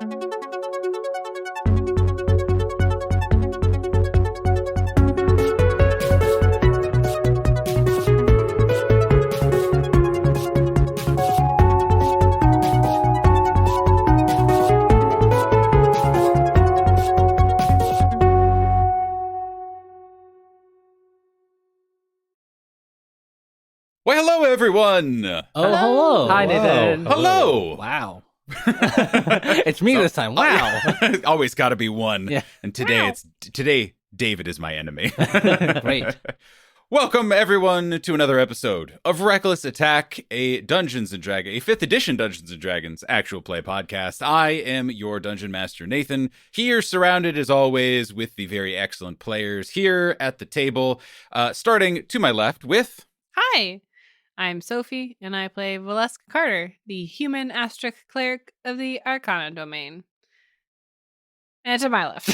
Well, hello, everyone. Oh, hello. Hi, Nathan. Hello. Wow. It's me this time. Wow. Always got to be one. Yeah. And today David is my enemy. Great. Welcome, everyone, to another episode of Reckless Attack, a 5th edition Dungeons & Dragons actual play podcast. I am your Dungeon Master, Nathan, here surrounded, as always, with the very excellent players here at the table, starting to my left with... Hi, I'm Sophie, and I play Valeska Carter, the human asterisk cleric of the Arcana domain. And to my left.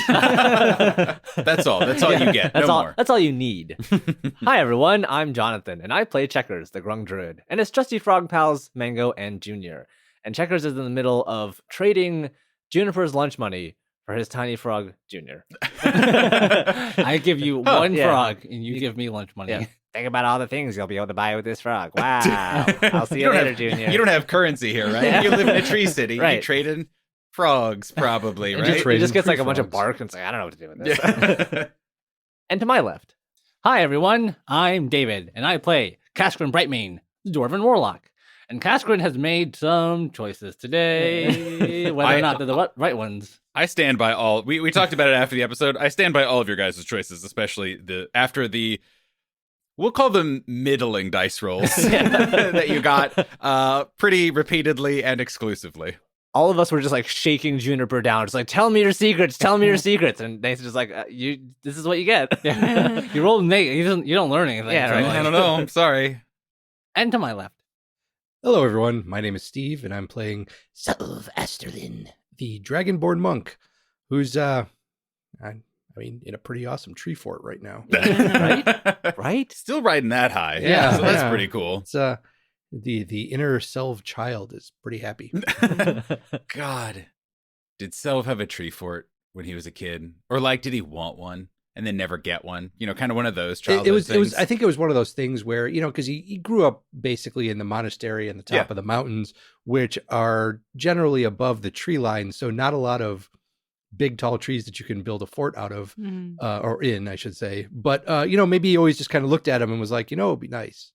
That's all you get. That's all you need. Hi, everyone. I'm Jonathan, and I play Checkers, the Grung Druid, and his trusty frog pals, Mango and Junior. And Checkers is in the middle of trading Juniper's lunch money for his tiny frog, Junior. I give you one frog, and you give me lunch money. Yeah. Think about all the things you'll be able to buy with this frog. Wow. I'll see you later, Junior. You don't have currency here, right? Yeah. You live in a tree city. Right. You trade in frogs, probably, right? It just gets like a bunch of bark, and it's like, I don't know what to do with this. Yeah. And to my left. Hi, everyone. I'm David, and I play Kaskrin Brightmane, the Dwarven Warlock. And Kaskrin has made some choices today, whether or not they're the right ones. I stand by all. We talked about it after the episode. I stand by all of your guys' choices, especially after the... We'll call them middling dice rolls that you got pretty repeatedly and exclusively. All of us were just like shaking Juniper down. Just like, tell me your secrets, tell me your secrets. And Nathan's just like, this is what you get. You roll naked. You don't learn anything. Yeah, right. I don't know. I'm sorry. And to my left. Hello, everyone. My name is Steve, and I'm playing Suttle Asterlin, the Dragonborn monk, who's, I mean, in a pretty awesome tree fort right now. Right? Still riding that high. Yeah, So that's yeah. pretty cool. It's the inner Selv child is pretty happy. God, did Selv have a tree fort when he was a kid, or like did he want one and then never get one? You know, kind of one of those childhood things. I think it was one of those things where, you know, because he grew up basically in the monastery in the top of the mountains, which are generally above the tree line, so not a lot of big tall trees that you can build a fort out of, or in, I should say. But you know, maybe he always just kind of looked at him and was like, you know, it'd be nice.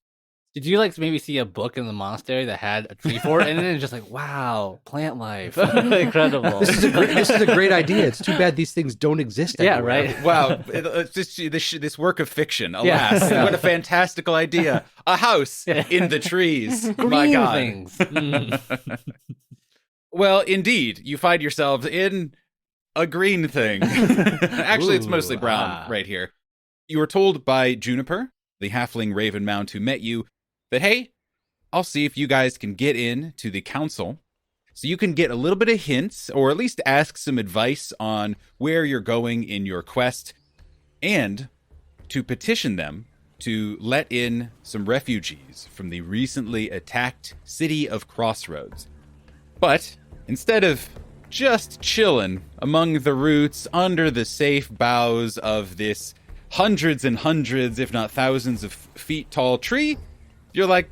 Did you like maybe see a book in the monastery that had a tree fort and then it's just like, wow, plant life, incredible. This is a great idea. It's too bad these things don't exist anymore. right. Wow, it's just this work of fiction. Alas, what a fantastical idea! A house in the trees. My Green God. things. Well, indeed, you find yourselves in a green thing. Actually, it's mostly brown right here. You were told by Juniper, the halfling raven mount who met you, that, hey, I'll see if you guys can get in to the council so you can get a little bit of hints, or at least ask some advice on where you're going in your quest, and to petition them to let in some refugees from the recently attacked city of Crossroads. But instead of just chilling among the roots under the safe boughs of this hundreds and hundreds, if not thousands of feet tall tree, you're like,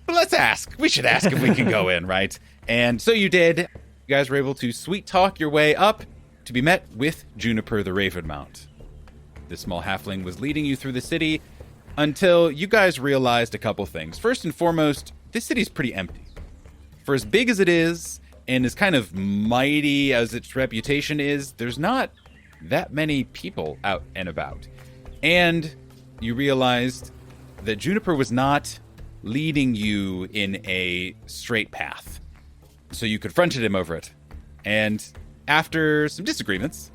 but let's ask. We should ask if we can go in, right? And so you did. You guys were able to sweet talk your way up to be met with Juniper the Raven Mount. The small halfling was leading you through the city until you guys realized a couple things. First and foremost, this city's pretty empty. For as big as it is, and as kind of mighty as its reputation is, there's not that many people out and about. And you realized that Juniper was not leading you in a straight path. So you confronted him over it. And after some disagreements,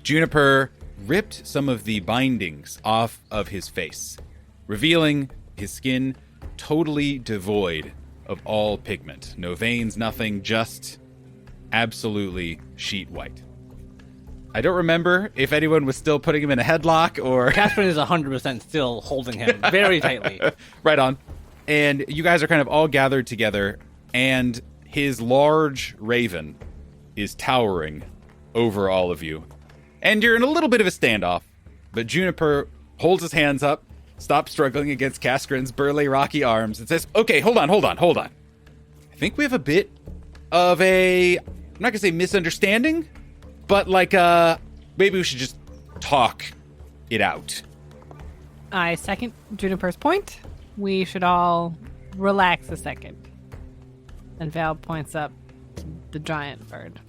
Juniper ripped some of the bindings off of his face, revealing his skin totally devoid of all pigment. No veins, nothing, just absolutely sheet white. I don't remember if anyone was still putting him in a headlock or... Kaskrin is 100% still holding him very tightly. Right on. And you guys are kind of all gathered together, and his large raven is towering over all of you. And you're in a little bit of a standoff, but Juniper holds his hands up, stops struggling against Kaskrin's burly, rocky arms, and says, okay, hold on. I think we have a bit of a, I'm not going to say misunderstanding, but like, maybe we should just talk it out. I second Juniper's point. We should all relax a second. And Val points up to the giant bird.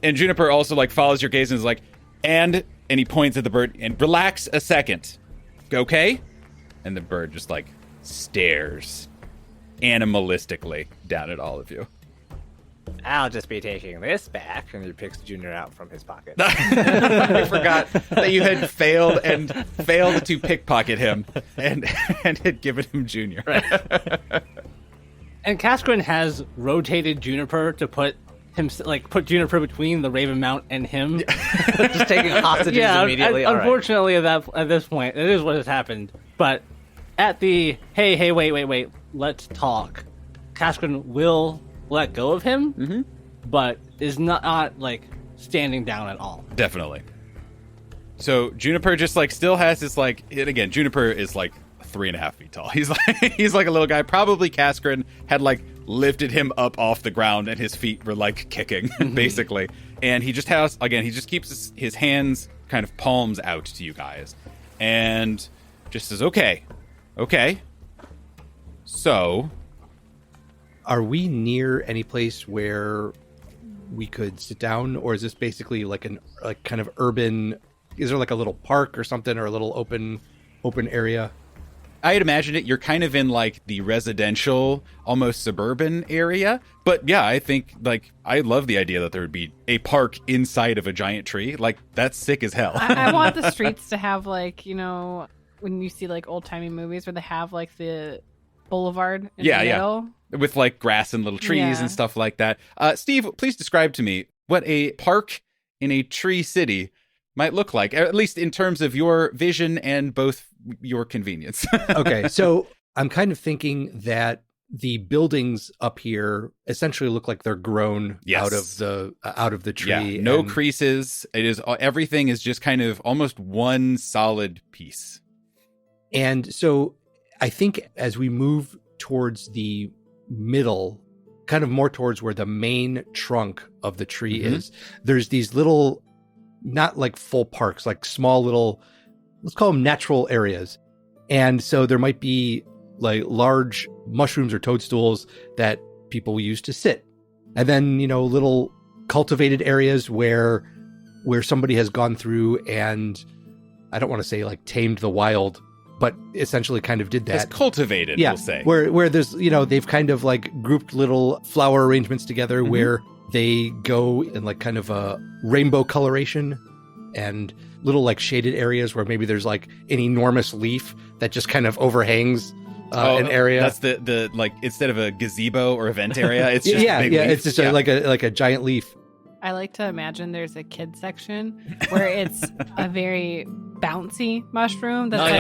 And Juniper also like follows your gaze and is like, and he points at the bird and relax a second. Okay? And the bird just like stares animalistically down at all of you. I'll just be taking this back. And he picks Junior out from his pocket. I forgot that you had failed to pickpocket him and had given him Junior. Right. And Kaskrin has rotated Juniper to put Juniper between the Raven Mount and him. Just taking hostages immediately. Unfortunately, at this point, it is what has happened. But at the hey, wait, let's talk. Kaskrin will let go of him, but is not like standing down at all. Definitely. So Juniper just like still has this like, and again, Juniper is like 3.5 feet tall. He's like a little guy. Probably Kaskrin had like lifted him up off the ground and his feet were like kicking basically. And he just keeps his hands kind of palms out to you guys and just says, okay. So are we near any place where we could sit down, or is this basically like kind of urban? Is there like a little park or something, or a little open area? I had imagined it. You're kind of in like the residential, almost suburban area. But yeah, I think like I love the idea that there would be a park inside of a giant tree. Like that's sick as hell. I want the streets to have like, when you see like old timey movies where they have like the boulevard in the middle. With like grass and little trees and stuff like that. Steve, please describe to me what a park in a tree city might look like, at least in terms of your vision and both your convenience. Okay, so I'm kind of thinking that the buildings up here essentially look like they're grown out of the tree. Yeah, no creases. Everything is just kind of almost one solid piece. And so I think as we move towards the middle, kind of more towards where the main trunk of the tree is, there's these little, not like full parks, like small little, let's call them natural areas. And so there might be like large mushrooms or toadstools that people use to sit. And then, little cultivated areas where somebody has gone through and, I don't want to say like tamed the wild, but essentially kind of did that. It's cultivated, we'll say. Where there's, they've kind of like grouped little flower arrangements together where they go in like kind of a rainbow coloration and little like shaded areas where maybe there's like an enormous leaf that just kind of overhangs an area. That's the like, instead of a gazebo or event area, it's just a big leaf. It's just like a giant leaf. I like to imagine there's a kid section where it's a very bouncy mushroom that's like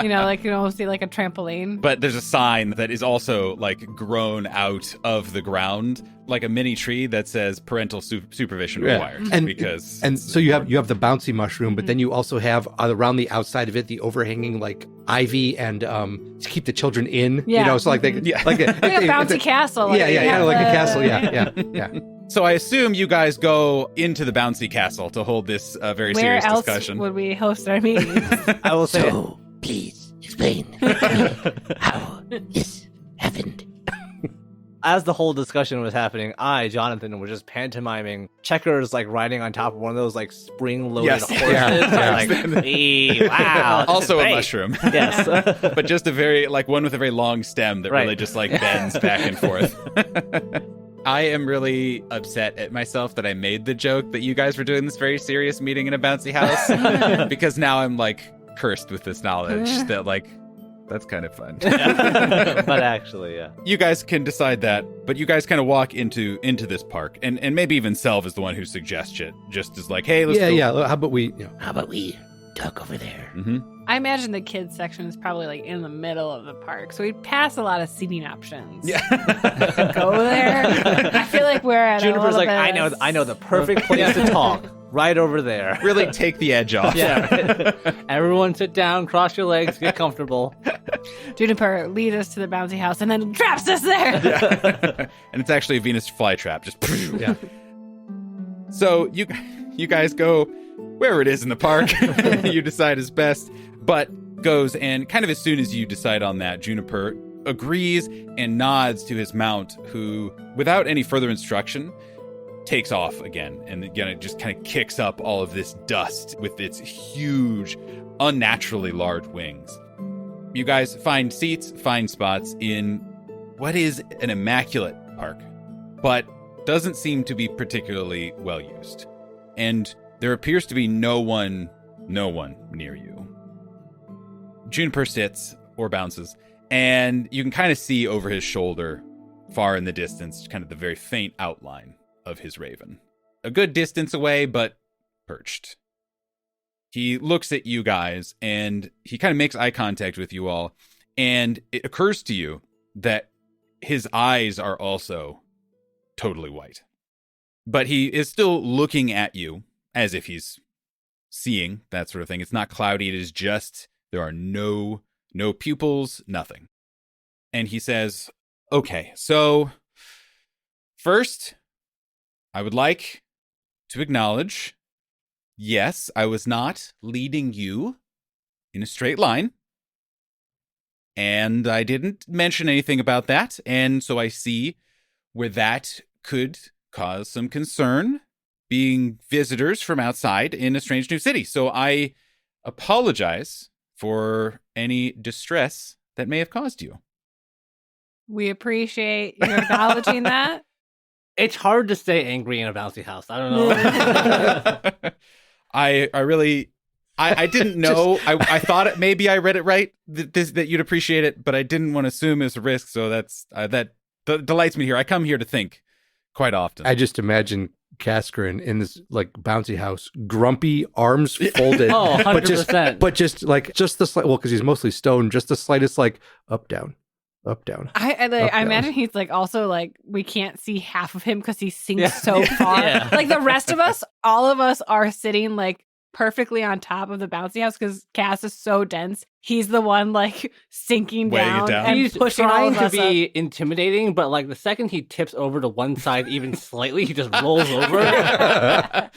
you can see like a trampoline. But there's a sign that is also like grown out of the ground, like a mini tree that says parental supervision required. And so you have the bouncy mushroom, but then you also have around the outside of it the overhanging like ivy and to keep the children in. So like like a bouncy castle. Kind of like a castle. Yeah. So I assume you guys go into the bouncy castle to hold this very serious discussion. Where else would we host our meetings? I will say. So, please explain to me how this happened. As the whole discussion was happening, Jonathan, was just pantomiming Checkers like riding on top of one of those like spring-loaded horses. Wow. Also a mushroom. Yes. But just a very like one with a very long stem that really just like bends back and forth. I am really upset at myself that I made the joke that you guys were doing this very serious meeting in a bouncy house because now I'm like cursed with this knowledge that like that's kind of fun. But actually, yeah. You guys can decide that, but you guys kind of walk into this park and maybe even Selv is the one who suggests it, just as like, hey, let's go. How about we How about we talk over there? I imagine the kids section is probably like in the middle of the park, so we'd pass a lot of seating options. Yeah. To go there. I feel like we're at Juniper's a like, little bit I know the perfect place to talk. Right over there. Really take the edge off. Yeah. Everyone sit down, cross your legs, get comfortable. Juniper, lead us to the bouncy house and then traps us there. Yeah. And it's actually a Venus flytrap. Just Yeah. So you guys go wherever it is in the park. You decide is best, but goes, and kind of as soon as you decide on that, Juniper agrees and nods to his mount, who, without any further instruction, takes off again, and again it just kind of kicks up all of this dust with its huge, unnaturally large wings. You guys find seats, find spots in what is an immaculate park, but doesn't seem to be particularly well used. And there appears to be no one near you. Juniper sits or bounces, and you can kind of see over his shoulder, far in the distance, kind of the very faint outline of his raven. A good distance away, but perched. He looks at you guys, and he kind of makes eye contact with you all, and it occurs to you that his eyes are also totally white. But he is still looking at you as if he's seeing, that sort of thing. It's not cloudy, it is just, there are no pupils, nothing. And he says, okay, so first, I would like to acknowledge, yes, I was not leading you in a straight line. And I didn't mention anything about that. And so I see where that could cause some concern, being visitors from outside in a strange new city. So I apologize for any distress that may have caused you. We appreciate you acknowledging that. It's hard to stay angry in a bouncy house. I don't know. I didn't know. I thought maybe I read it right, that you'd appreciate it, but I didn't want to assume it's a risk. So that delights me here. I come here to think quite often. I just imagine Kaskrin in this like bouncy house, grumpy, arms folded. Oh, 100%. But just the slight, well, because he's mostly stoned, just the slightest like up, down. I imagine he's like also like we can't see half of him because he sinks so far. Yeah. Like the rest of us, all of us are sitting like perfectly on top of the bouncy house because Cass is so dense. He's the one like sinking Weighing it down down. and He's pushing all trying of to us be up. intimidating, but like the second he tips over to one side even slightly, he just rolls over.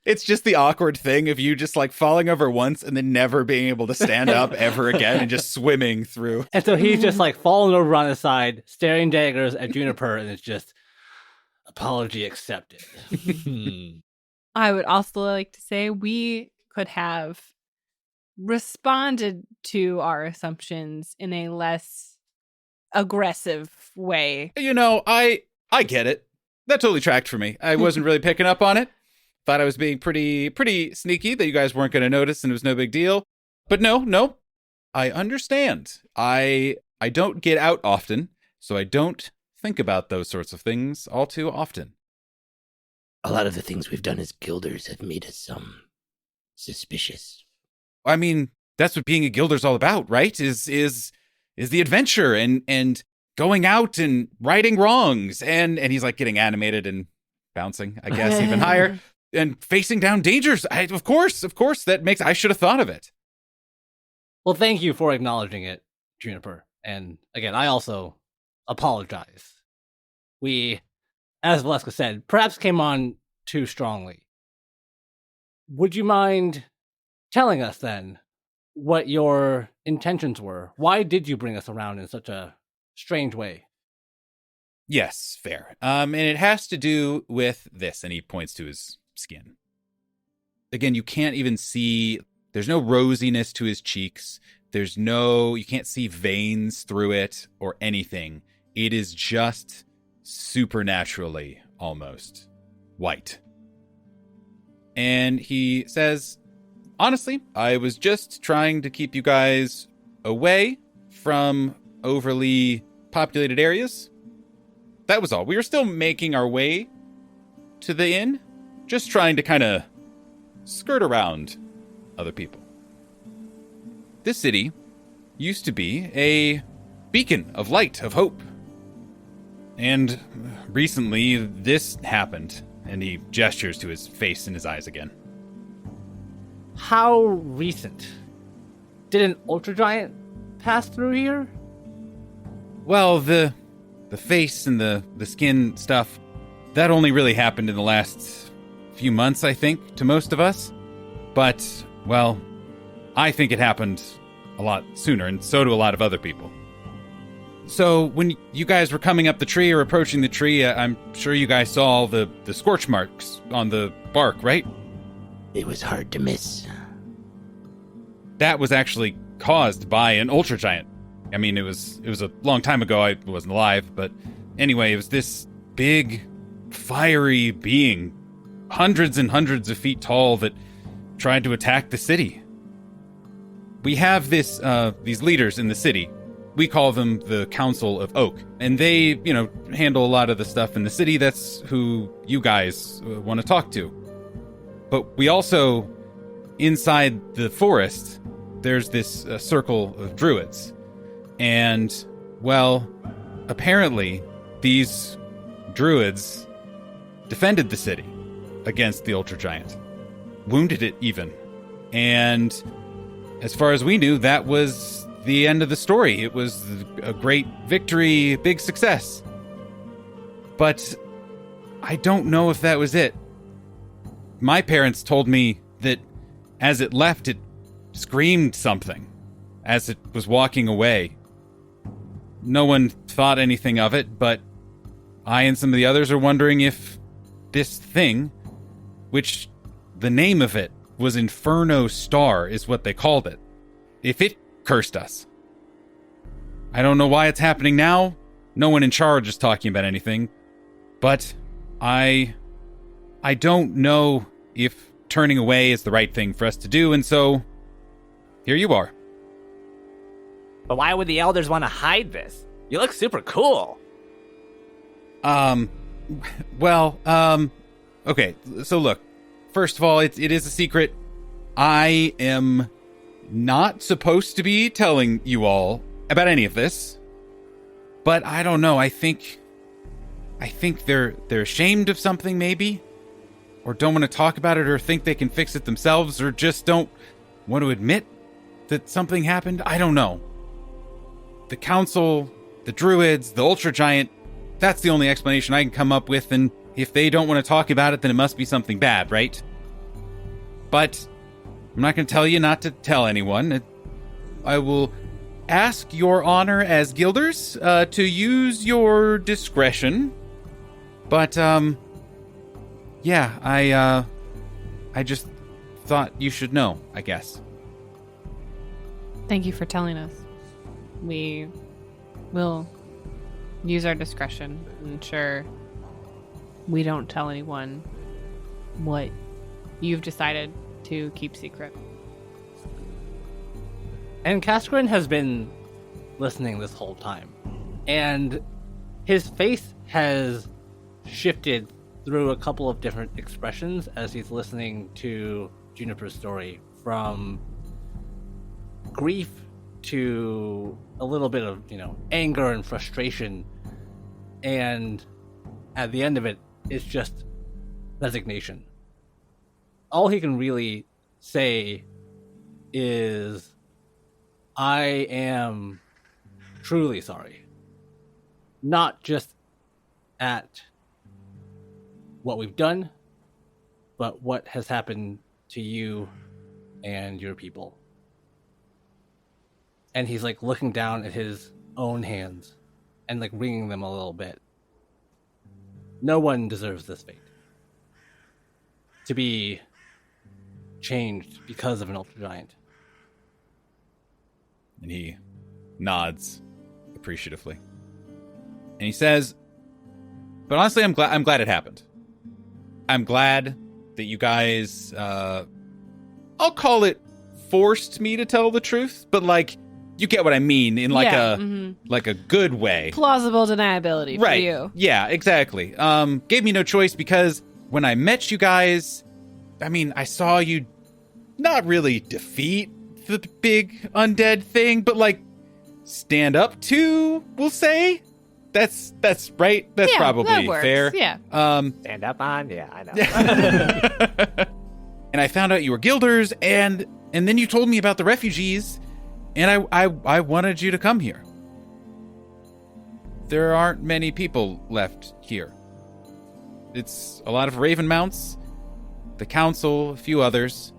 It's just the awkward thing of you just like falling over once and then never being able to stand up ever again and just swimming through. And so he's just like falling over on his side, staring daggers at Juniper, and it's just apology accepted. I would also like to say we could have responded to our assumptions in a less aggressive way. You know, I get it. That totally tracked for me. I wasn't really picking up on it. Thought I was being pretty sneaky, that you guys weren't going to notice and it was no big deal. But no. I understand. I don't get out often, so I don't think about those sorts of things all too often. A lot of the things we've done as guilders have made us suspicious. I mean, that's what being a guilder's all about, right? Is the adventure and going out and righting wrongs. And he's like getting animated and bouncing, I guess, even higher, and facing down dangers. Of course, I should have thought of it. Well, thank you for acknowledging it, Juniper. And again, I also apologize. We, as Valeska said, perhaps came on too strongly. Would you mind telling us then what your intentions were? Why did you bring us around in such a strange way? Yes, fair. And it has to do with this, and he points to his skin. Again, you can't even see, there's no rosiness to his cheeks. You can't see veins through it or anything. It is just supernaturally almost white. And he says, honestly, I was just trying to keep you guys away from overly populated areas. That was all. We were still making our way to the inn, just trying to kind of skirt around other people. this city used to be a beacon of light, of hope. And recently, this happened, and he gestures to his face and his eyes again. How recent? Did an Ultra Giant pass through here? Well, the face and the skin stuff, that only really happened in the last few months, I think, to most of us. But, well, I think it happened a lot sooner, and so do a lot of other people. So, when you guys were coming up the tree or approaching the tree, I'm sure you guys saw all the scorch marks on the bark, right? It was hard to miss. That was actually caused by an Ultra Giant. I mean, it was a long time ago. I wasn't alive, but anyway, it was this big, fiery being, hundreds and hundreds of feet tall, that tried to attack the city. We have these leaders in the city. We call them the Council of Oak, and they, handle a lot of the stuff in the city. That's who you guys want to talk to. But we also, inside the forest, there's this circle of druids. And, well, apparently these druids defended the city against the Ultra Giant. Wounded it even. And as far as we knew, that was the end of the story. It was a great victory, big success. But I don't know if that was it. My parents told me that as it left, it screamed something as it was walking away. No one thought anything of it, but I and some of the others are wondering if this thing, which the name of it was Inferno Star, is what they called it, if it cursed us. I don't know why it's happening now. No one in charge is talking about anything, but I don't know if turning away is the right thing for us to do, and so here you are. But why would the elders want to hide this? You look super cool. Okay, so look, first of all, it is a secret. I am not supposed to be telling you all about any of this, but I don't know, I think they're ashamed of something, maybe, or don't want to talk about it, or think they can fix it themselves, or just don't want to admit that something happened. I don't know. The council, the druids, the Ultra Giant, that's the only explanation I can come up with, and if they don't want to talk about it, then it must be something bad, right? But I'm not going to tell you not to tell anyone. I will ask your honor as guilders to use your discretion. But, yeah, I just thought you should know, I guess. Thank you for telling us. We will use our discretion and ensure we don't tell anyone what you've decided to keep secret. And Kaskrin has been listening this whole time. And his face has shifted through a couple of different expressions as he's listening to Juniper's story, from grief to a little bit of, anger and frustration. And at the end of it, it's just resignation. All he can really say is, I am truly sorry. Not just at what we've done, but what has happened to you and your people. And he's looking down at his own hands and wringing them a little bit. No one deserves this fate. To be changed because of an Ultra Giant. And he nods appreciatively. And he says, but honestly, I'm glad it happened. I'm glad that you guys, I'll call it forced me to tell the truth, but you get what I mean, in a good way. Plausible deniability for right. you. Yeah, exactly. Gave me no choice, because when I met you guys, I mean, I saw you not really defeat the big undead thing, but like stand up to, we'll say. That's right. That's probably that works. fair. Yeah. Stand up on? Yeah, I know. And I found out you were guilders, and then you told me about the refugees, and I wanted you to come here. There aren't many people left here. It's a lot of Raven Mounts, the council, a few others,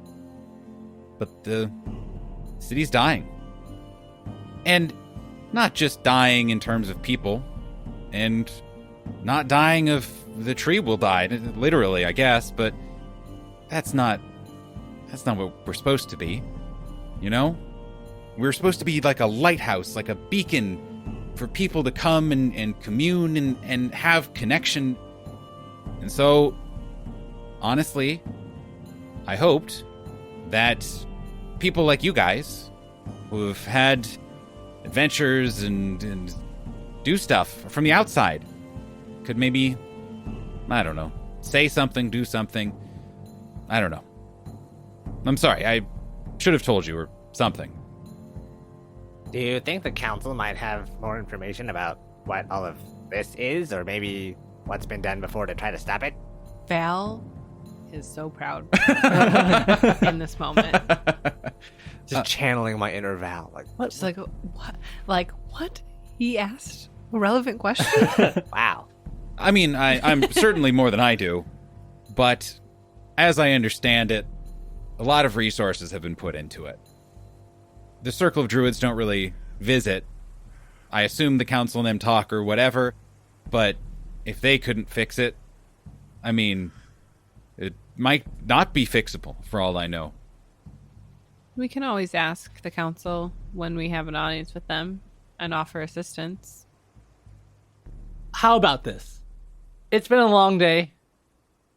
but the city's dying. And not just dying in terms of people, and not dying of the tree will die, literally, I guess, but that's not what we're supposed to be, you know? We're supposed to be like a lighthouse, like a beacon for people to come and commune and have connection. And so, honestly, I hoped that people like you guys, who have had adventures and do stuff from the outside, could maybe, I don't know, say something, do something. I don't know. I'm sorry, I should have told you or something. Do you think the council might have more information about what all of this is, or maybe what's been done before to try to stop it? Val is so proud in this moment. Just channeling my inner Val. Like, what? Just like, what? Like, what? He asked a relevant question? Wow. I mean, I'm certainly more than I do, but as I understand it, a lot of resources have been put into it. The Circle of Druids don't really visit. I assume the council and them talk or whatever, but if they couldn't fix it, I mean, it might not be fixable for all I know. We can always ask the council when we have an audience with them and offer assistance. How about this? It's been a long day.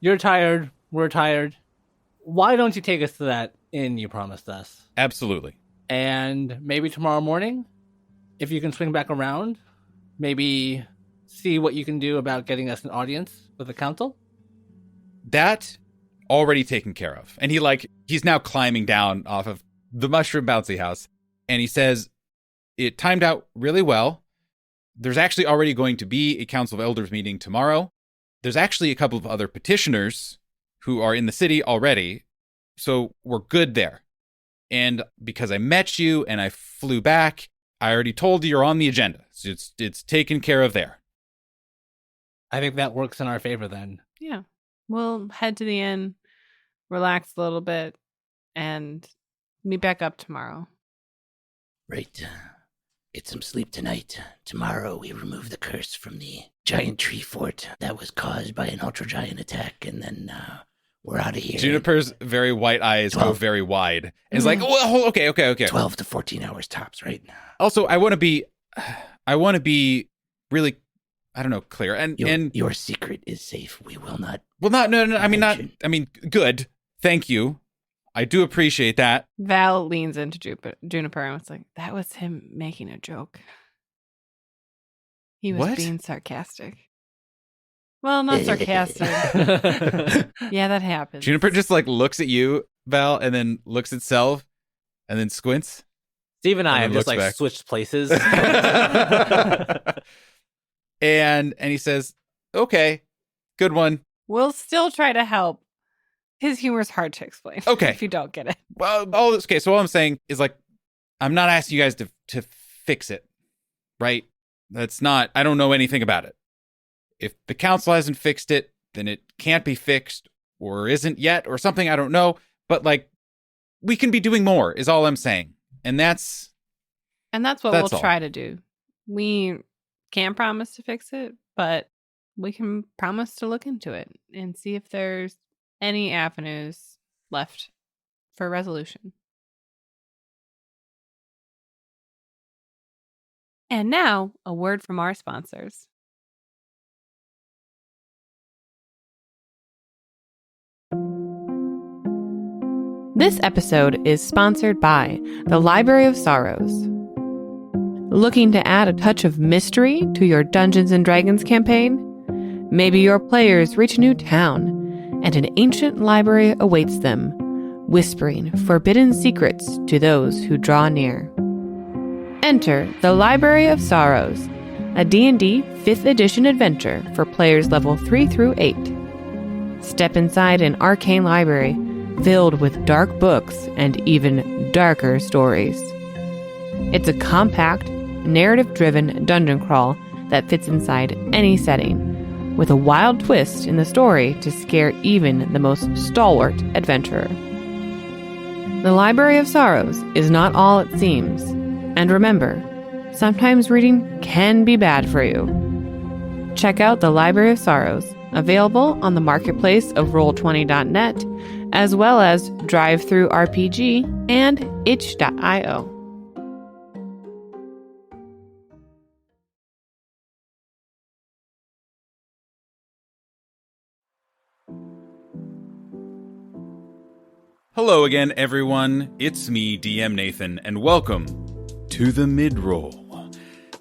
You're tired. We're tired. Why don't you take us to that inn you promised us? Absolutely. And maybe tomorrow morning, if you can swing back around, maybe see what you can do about getting us an audience with the council? That already taken care of. And he's now climbing down off of the mushroom bouncy house. And he says, it timed out really well. There's actually already going to be a Council of Elders meeting tomorrow. There's actually a couple of other petitioners who are in the city already. So we're good there. And because I met you and I flew back, I already told you you're on the agenda. So it's taken care of there. I think that works in our favor then. Yeah. We'll head to the inn, relax a little bit, and meet back up tomorrow. Right. Get some sleep tonight. Tomorrow we remove the curse from the giant tree fort that was caused by an ultra giant attack, and then we're out of here. Juniper's very white eyes go very wide. And it's like, well, okay. 12 to 14 hours tops, right? Also, I want to be really, I don't know, clear. And your secret is safe. We will not. Well, no. I mean, good. Thank you. I do appreciate that. Val leans into Juniper and was like, that was him making a joke. He was being sarcastic. Well, not sarcastic. Yeah, that happens. Juniper just looks at you, Val, and then looks at Selv, and then squints. Steve and I And have then just looks back. switched places. and he says, okay, good one. We'll still try to help. His humor is hard to explain. Okay. If you don't get it. Well, okay, so all I'm saying is I'm not asking you guys to fix it, right? That's not, I don't know anything about it. If the council hasn't fixed it, then it can't be fixed or isn't yet or something, I don't know. But we can be doing more is all I'm saying. And that's what we'll try to do. We can't promise to fix it, but we can promise to look into it and see if there's any avenues left for resolution. And now, a word from our sponsors. This episode is sponsored by the Library of Sorrows. Looking to add a touch of mystery to your Dungeons & Dragons campaign? Maybe your players reach a new town, and an ancient library awaits them, whispering forbidden secrets to those who draw near. Enter the Library of Sorrows, a D&D 5th edition adventure for players level 3 through 8. Step inside an arcane library filled with dark books and even darker stories. It's a compact, narrative-driven dungeon crawl that fits inside any setting, with a wild twist in the story to scare even the most stalwart adventurer. The Library of Sorrows is not all it seems, and remember, sometimes reading can be bad for you. Check out the Library of Sorrows, available on the marketplace of Roll20.net, as well as Drive-Thru RPG and itch.io. Hello again, everyone. It's me, DM Nathan, and welcome to the Midroll.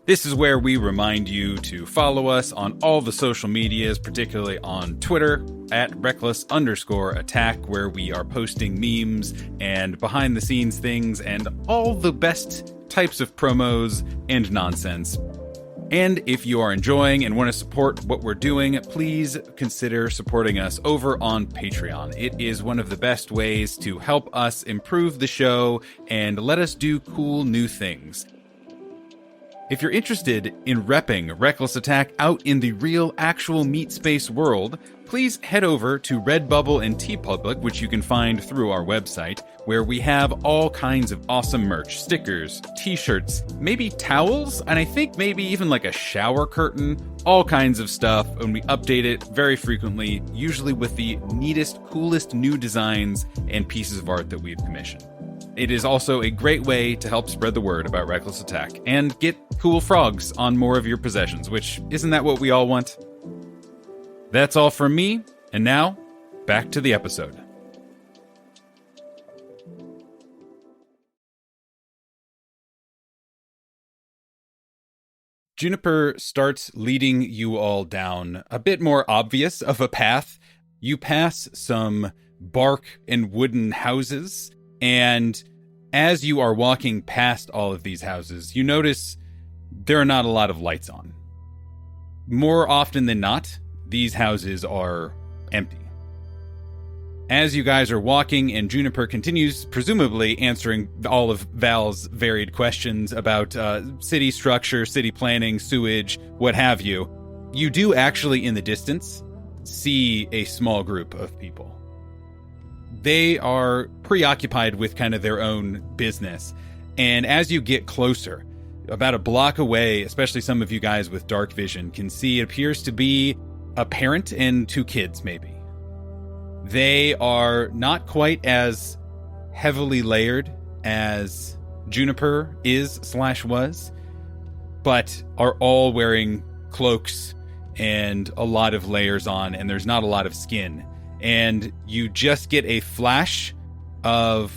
This is where we remind you to follow us on all the social medias, particularly on Twitter, at @reckless_attack, where we are posting memes and behind-the-scenes things and all the best types of promos and nonsense. And if you are enjoying and want to support what we're doing, please consider supporting us over on Patreon. It is one of the best ways to help us improve the show and let us do cool new things. If you're interested in repping Reckless Attack out in the real, actual meat space world, please head over to Redbubble and TeePublic, which you can find through our website, where we have all kinds of awesome merch, stickers, t-shirts, maybe towels, and I think maybe even like a shower curtain, all kinds of stuff, and we update it very frequently, usually with the neatest, coolest new designs and pieces of art that we've commissioned. It is also a great way to help spread the word about Reckless Attack and get cool frogs on more of your possessions, which isn't that what we all want? That's all from me, and now, back to the episode. Juniper starts leading you all down a bit more obvious of a path. You pass some bark and wooden houses, and as you are walking past all of these houses, you notice there are not a lot of lights on. More often than not, these houses are empty. As you guys are walking and Juniper continues, presumably answering all of Val's varied questions about city structure, city planning, sewage, what have you, you do actually in the distance see a small group of people. They are preoccupied with kind of their own business. And as you get closer, about a block away, especially some of you guys with dark vision can see it appears to be a parent and 2 kids, maybe. They are not quite as heavily layered as Juniper is/was, but are all wearing cloaks and a lot of layers on, and there's not a lot of skin. And you just get a flash of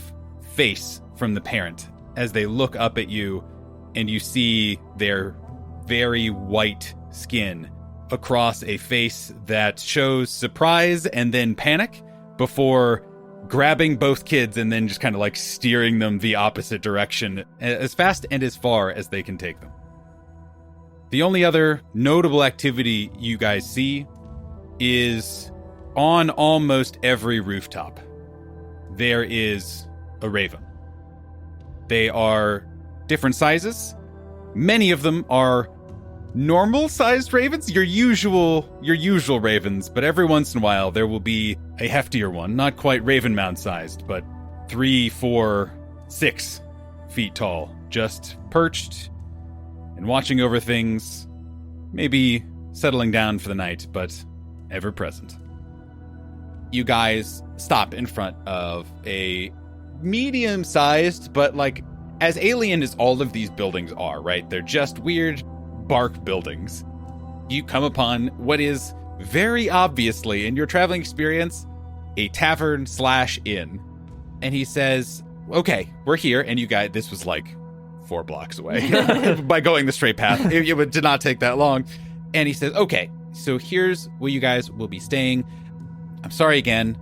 face from the parent as they look up at you, and you see their very white skin across a face that shows surprise and then panic before grabbing both kids and then just kind of like steering them the opposite direction as fast and as far as they can take them. The only other notable activity you guys see is on almost every rooftop, there is a raven. They are different sizes. Many of them are normal-sized ravens, your usual ravens, but every once in a while there will be a heftier one, not quite raven mound-sized, but 3, 4, 6 feet tall, just perched and watching over things, maybe settling down for the night, but ever present. You guys stop in front of a medium-sized, but like as alien as all of these buildings are, right? They're just weird bark buildings. You come upon what is very obviously, in your traveling experience, a tavern/inn. And he says, okay, we're here. And you guys, this was like 4 blocks away by going the straight path. It did not take that long. And he says, okay, so here's where you guys will be staying. I'm sorry again.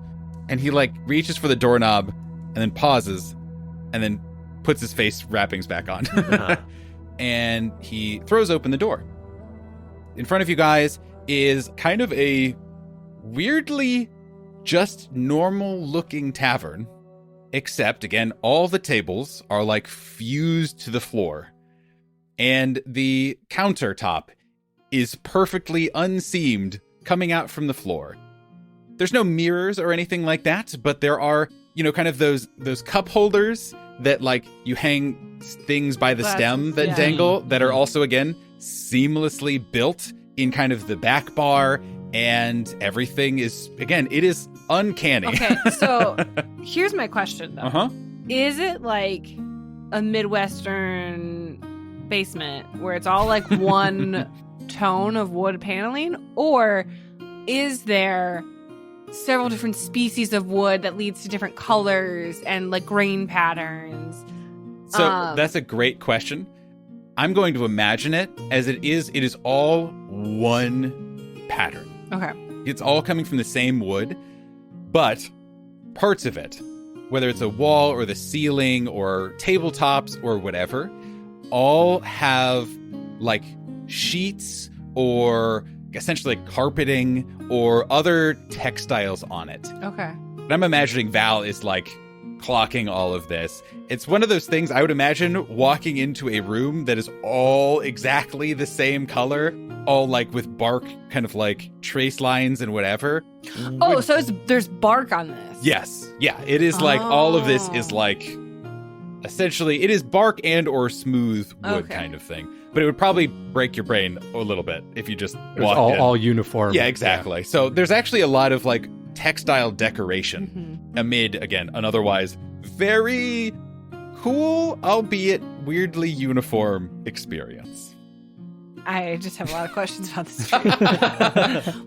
And he like reaches for the doorknob and then pauses, and then puts his face wrappings back on. And he throws open the door. In front of you guys is kind of a weirdly just normal looking tavern, except, again, all the tables are like fused to the floor. And the countertop is perfectly unseamed coming out from the floor. There's no mirrors or anything like that, but there are, kind of those cup holders that like you hang things by the stem that dangle that are also, again, seamlessly built in kind of the back bar, and everything is, again, it is uncanny. Okay, so here's my question, though. Uh-huh. Is it like a Midwestern basement where it's all like one tone of wood paneling? Or is there several different species of wood that leads to different colors and like grain patterns? So that's a great question. I'm going to imagine it as it is all one pattern. Okay. It's all coming from the same wood, but parts of it, whether it's a wall or the ceiling or tabletops or whatever, all have like sheets or essentially like carpeting or other textiles on it. Okay. And I'm imagining Val is like clocking all of this. It's one of those things I would imagine walking into a room that is all exactly the same color, all like with bark kind of like trace lines and whatever. Oh, so there's bark on this. Yes. Yeah. It is like all of this is like essentially it is bark and or smooth wood kind of thing. But it would probably break your brain a little bit if you just walked in. All uniform. Yeah, exactly. Yeah. So there's actually a lot of like textile decoration amid, again, an otherwise very cool, albeit weirdly uniform experience. I just have a lot of questions about this tree.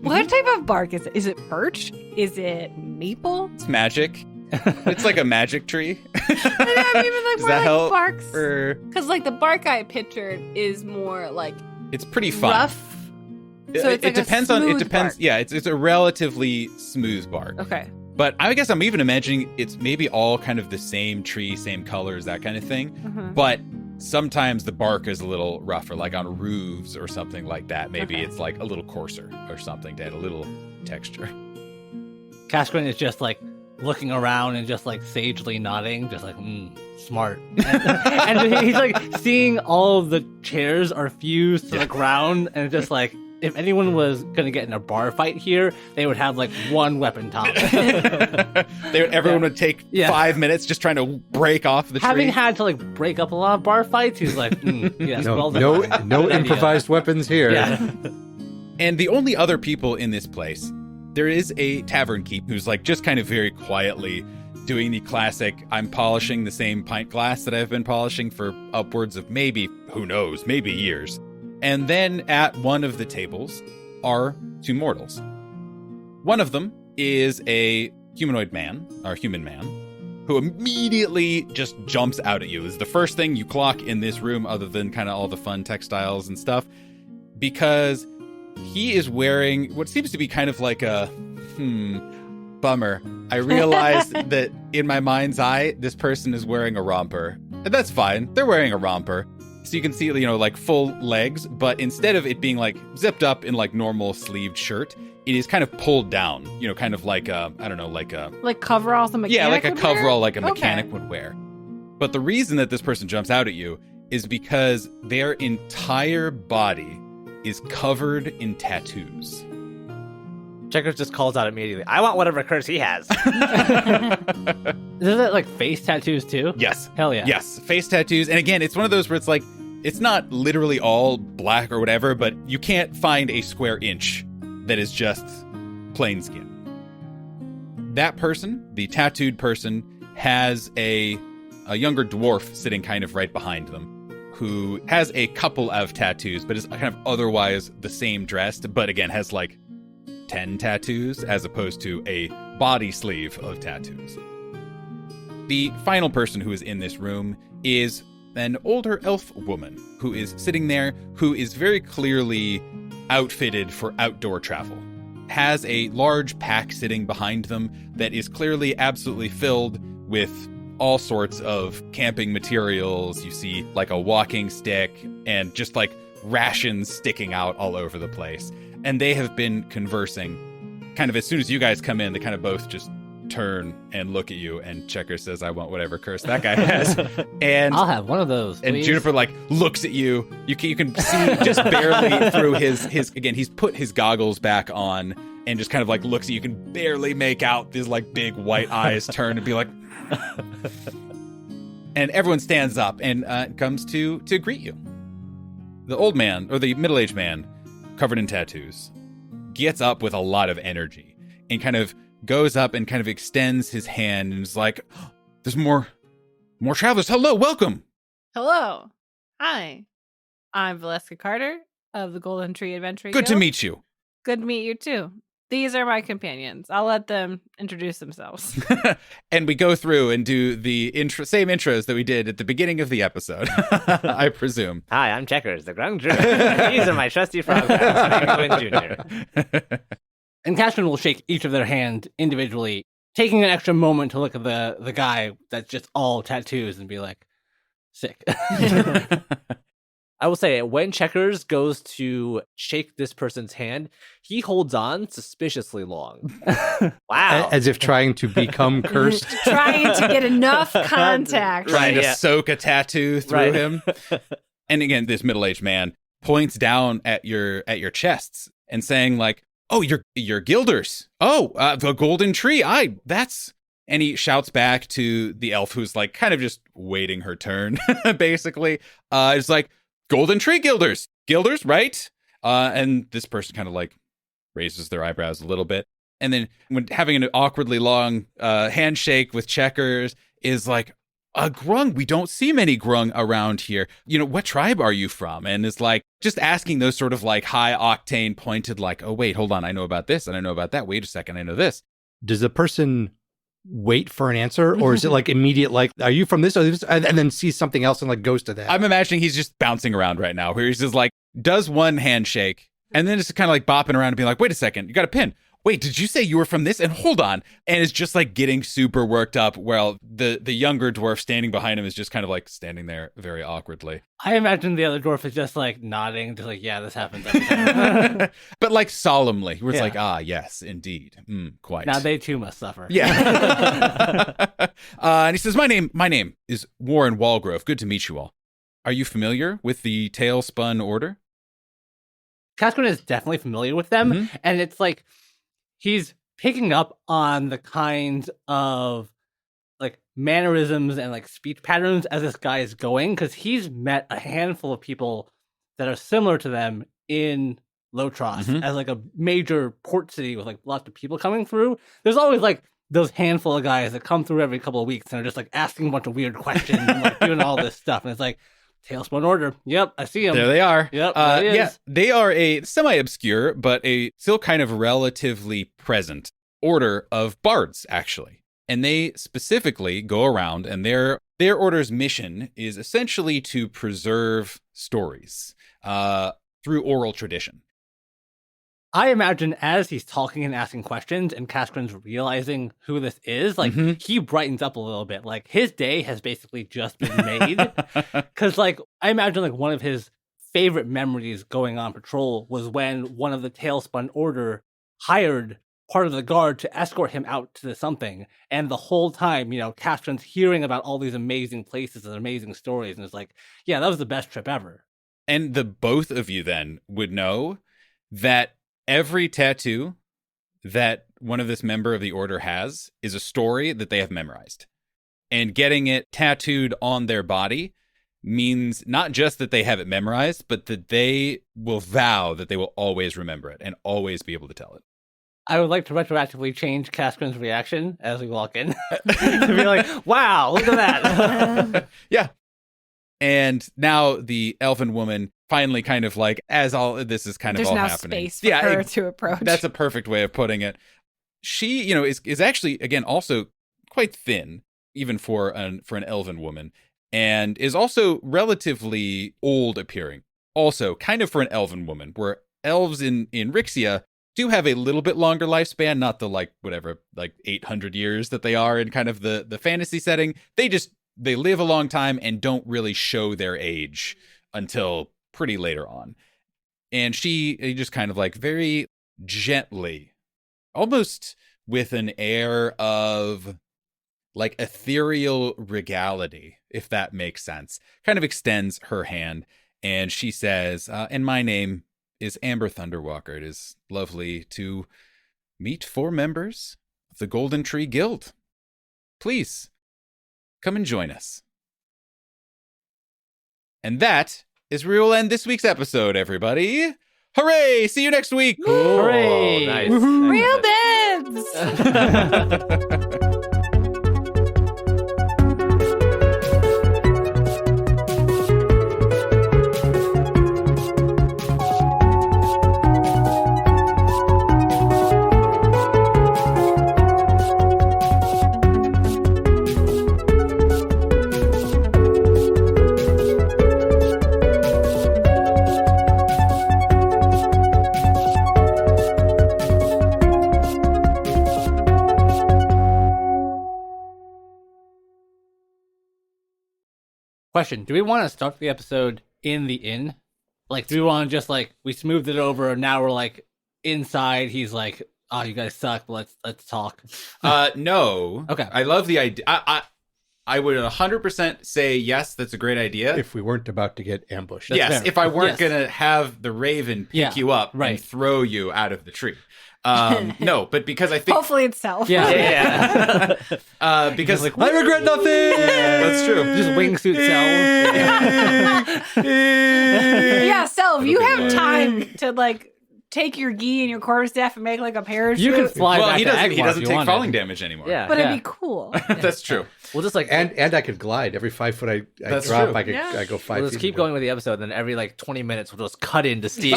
What type of bark is it? Is it birch? Is it maple? It's magic. It's like a magic tree. I mean, like Does more that like help? barks. Because like the bark I pictured is more like it's pretty fun. rough. So it depends on. It depends. Bark. Yeah, it's a relatively smooth bark. Okay. But I guess I'm even imagining it's maybe all kind of the same tree, same colors, that kind of thing. But sometimes the bark is a little rougher, like on roofs or something like that. Maybe it's like a little coarser or something to add a little texture. Casquin is just like looking around and just like sagely nodding, just like, smart. And he's like seeing all of the chairs are fused to the ground, and just like, if anyone was gonna get in a bar fight here, they would have like one weapon top. Everyone would take 5 minutes just trying to break off the tree. Having had to like break up a lot of bar fights, he's like, yes, well done. No improvised weapons here. Yeah. And the only other people in this place, there is a tavern keep who's like just kind of very quietly doing the classic, I'm polishing the same pint glass that I've been polishing for upwards of maybe, who knows, maybe years. And then at one of the tables are two mortals. One of them is a humanoid man, or human man, who immediately just jumps out at you. Is the first thing you clock in this room, other than kind of all the fun textiles and stuff, because he is wearing what seems to be kind of like a, bummer. I realized that in my mind's eye, this person is wearing a romper. And that's fine. They're wearing a romper. So you can see, like full legs, but instead of it being like zipped up in like normal sleeved shirt, it is kind of pulled down, kind of like a, I don't know, like a... Like coveralls a mechanic Yeah, like a would coverall wear? like a mechanic would wear. But the reason that this person jumps out at you is because their entire body is covered in tattoos. Checkers just calls out immediately, I want whatever curse he has. Isn't it like face tattoos too? Yes. Hell yeah. Yes, face tattoos. And again, it's one of those where it's like, it's not literally all black or whatever, but you can't find a square inch that is just plain skin. That person, the tattooed person, has a younger dwarf sitting kind of right behind them, who has a couple of tattoos, but is kind of otherwise the same dressed, but again, has like 10 tattoos as opposed to a body sleeve of tattoos. The final person who is in this room is an older elf woman who is sitting there, who is very clearly outfitted for outdoor travel. Has a large pack sitting behind them that is clearly absolutely filled with all sorts of camping materials. You see like a walking stick and just like rations sticking out all over the place. And they have been conversing. Kind of as soon as you guys come in, they kind of both just turn and look at you, and Checker says, I want whatever curse that guy has. And I'll have one of those, and please. Juniper like looks at you. You can see just barely through his again, he's put his goggles back on and just kind of like looks at you. You can barely make out these like big white eyes turn and be like and everyone stands up and comes to greet you. The old man, or the middle-aged man covered in tattoos, gets up with a lot of energy and kind of goes up and kind of extends his hand and is like, oh, there's more travelers. Hello, welcome. Hello. Hi. I'm Valeska Carter of the Golden Tree Adventure Good to Guild. meet you. Good to meet you too. These are my companions. I'll let them introduce themselves. And we go through and do the same intros that we did at the beginning of the episode, I presume. Hi, I'm Checkers, the Grung Druid. These are my trusty frog pals, Mango and Junior. And Cashman will shake each of their hand individually, taking an extra moment to look at the guy that's just all tattoos and be like, sick. I will say, when Checkers goes to shake this person's hand, he holds on suspiciously long. Wow. As if trying to become cursed. Trying to get enough contact. Trying to yeah. soak a tattoo through him. And again, this middle-aged man points down at your chests and saying like, oh, you're guilders. Oh, the golden tree. That's... And he shouts back to the elf who's like kind of just waiting her turn, basically. It's like, golden tree guilders, right? And this person kind of like raises their eyebrows a little bit. And then when having an awkwardly long handshake with Checkers is like, Grung, we don't see many Grung around here. You know, what tribe are you from? And it's like just asking those sort of like high octane pointed like, oh, wait, hold on. I know about this and I know about that. Wait a second. I know this. Does the person wait for an answer, or is it like immediate, like, are you from this or this, and then sees something else and like goes to that? I'm imagining he's just bouncing around right now, where he's just like, does one handshake and then it's kind of like bopping around and being like, wait a second, you got a pin. Wait, did you say you were from this? And hold on. And it's just like getting super worked up. Well, the younger dwarf standing behind him is just kind of like standing there very awkwardly. I imagine the other dwarf is just like nodding to like, yeah, this happens every time. But like solemnly, where it's Yeah. like, yes, indeed. Quite. Now they too must suffer. Yeah. And he says, my name is Warren Walgrove. Good to meet you all. Are you familiar with the Tailspun Order? Casquin is definitely familiar with them, Mhm. and it's like he's picking up on the kinds of like mannerisms and like speech patterns as this guy is going, because he's met a handful of people that are similar to them in Lotros Mhm. as like a major port city with like lots of people coming through. There's always like those handful of guys that come through every couple of weeks and are just like asking a bunch of weird questions and like doing all this stuff, and it's like, Tailspun Order. Yep, I see them. There they are. Yep, there it is. Yeah, they are a semi-obscure, but a still kind of relatively present order of bards, actually. And they specifically go around, and their order's mission is essentially to preserve stories through oral tradition. I imagine as he's talking and asking questions and Casquin's realizing who this is, like, Mhm. he brightens up a little bit. Like, his day has basically just been made. Because, like, I imagine, like, one of his favorite memories going on patrol was when one of the Tailspun Order hired part of the guard to escort him out to something. And the whole time, you know, Casquin's hearing about all these amazing places and amazing stories. And it's like, yeah, that was the best trip ever. And the both of you then would know that every tattoo that one of this member of the order has is a story that they have memorized. And getting it tattooed on their body means not just that they have it memorized, but that they will vow that they will always remember it and always be able to tell it. I would like to retroactively change Casquin's reaction as we walk in to be like, wow, look at that. Yeah. And now the elven woman finally kind of like, as all this is kind There's of all now happening. space for her to approach. That's a perfect way of putting it. She, you know, is actually, again, also quite thin, even for an elven woman, and is also relatively old appearing. Also, kind of for an elven woman, where elves in Rixia do have a little bit longer lifespan, not the like 800 years that they are in kind of the fantasy setting. They live a long time and don't really show their age until pretty later on. And she just kind of like very gently, almost with an air of like ethereal regality, if that makes sense, kind of extends her hand. And she says, and my name is Amber Thunderwalker. It is lovely to meet 4 members of the Golden Tree Guild. Please, come and join us. And that is where we'll end this week's episode, everybody. Hooray! See you next week! Cool. Hooray! Nice. Real bibs! Question: do we want to start the episode in the inn? Like, do we want to just like we smoothed it over and now we're like inside? He's like, "Oh, you guys suck. But let's talk." No. Okay. I love the idea. I would 100% say yes. That's a great idea. If we weren't about to get ambushed. Yes, fair. if I weren't Yes. gonna have the raven pick Yeah, you up right. and throw you out of the tree. No, but because I think Hopefully it's self. Yeah. because like, I regret nothing. that's true. Just wingsuit cell. Yeah, Self, you That'll be have fun. time to like take your gi and your quarterstaff and make like a parachute. You can fly Well, back he to doesn't. He Agmar if doesn't you take wanted. falling damage anymore. Yeah. but Yeah. it'd be cool. That's true. We'll just like And I could glide every 5 foot I That's drop. true. I Yeah. go 5 we'll feet. just keep going with the episode, and then every like 20 minutes we'll just cut into Steve.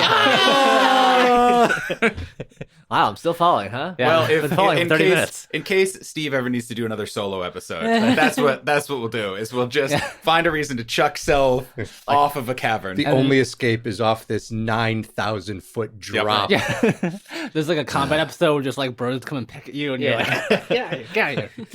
Wow, I'm still following, huh? Yeah. Well, Been if following in for 30 case minutes. in case Steve ever needs to do another solo episode, that's what we'll do. Is we'll just find a reason to chuck Self off of a cavern. The only escape is off this 9,000 foot drop. Yeah. There's like a combat episode where just like birds come and peck at you, and you're like, yeah, get out of here.